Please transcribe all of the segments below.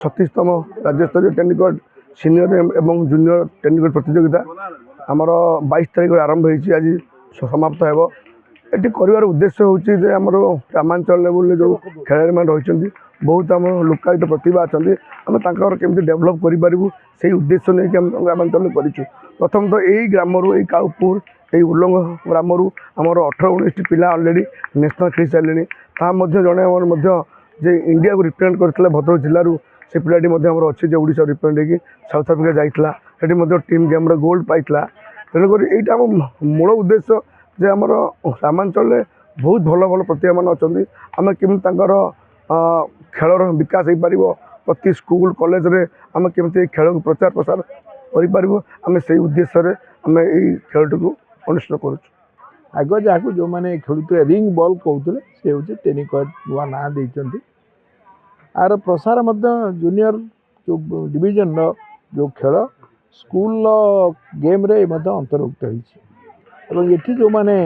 छत्तीसतम राज्यस्तरीय टेनिकट सिनियर एवं जूनियर टेनिकट प्रतियोगिता आमर 22 तारीख आरंभ होती आज समाप्त हो। ये कर उद्देश्य हूँ ग्रामांचल लेवल जो खेलाड़ी मैंने रही बहुत आम लुकायित प्रतिभा अच्छा आम केमी डेभलप करूँ से उद्देश्य नहीं कि ग्रामांचल करूँ। प्रथम तो यही ग्रामर यही काउपुर यही उल्लंग ग्रामर आमर 18-19 पिला अलरेडी नेशनल खेल सारे जड़े जे इंडिया को रिप्रेजेंट करते भद्रक जिलूर से पिलाटी अच्छे ओडिशा रिप्रेजेंट होगी साउथ आफ्रिका जाइला से टीम गेम गोल्ड पाइला। तेणुक यहाँ आम मूल उद्देश्य जे आमर ग्रामांचल बहुत भल भल प्रतिभा मान अच्छा आम केमी खेलर विकास हो पार प्रति स्कूल कॉलेज रे आम केमी खेल को प्रचार प्रसार करें से उद्देश्य आम यही खेल को अनुष्ठान करुँ। आग जहाँ जो मैंने खेलुते रिंग बॉल कहते से हूँ टेनिकट नुआ ना देते आर प्रसार जूनियर जो डिविजन जो खेल स्कूल गेम रे अंतर्भुक्त होती जो माने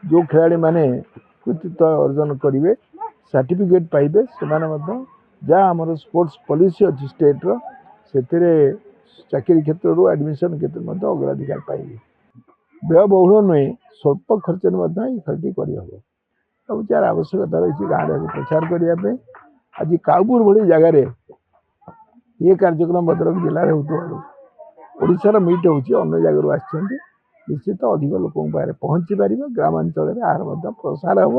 जो खिलाड़ी माने कृतित्व अर्जन करेंगे सर्टिफिकेट पाइबे से जहाँ आमर स्पोर्ट्स पॉलिसी अच्छी स्टेट्र से चाकरी क्षेत्र एडमिशन क्षेत्र में अग्राधिकार पाइबे। व्ययबहुल नुहे स्वल्प खर्च खेलटी करहब सब यार आवश्यकता रही गाँव प्रचार करने। आज काउपुर भली जगार ये कार्यक्रम भद्रक जिले होशार मीट होती अन्य जगह निश्चित अधिक लोक पाखे पहुँची पार ग्रामांचल आर प्रसार हम।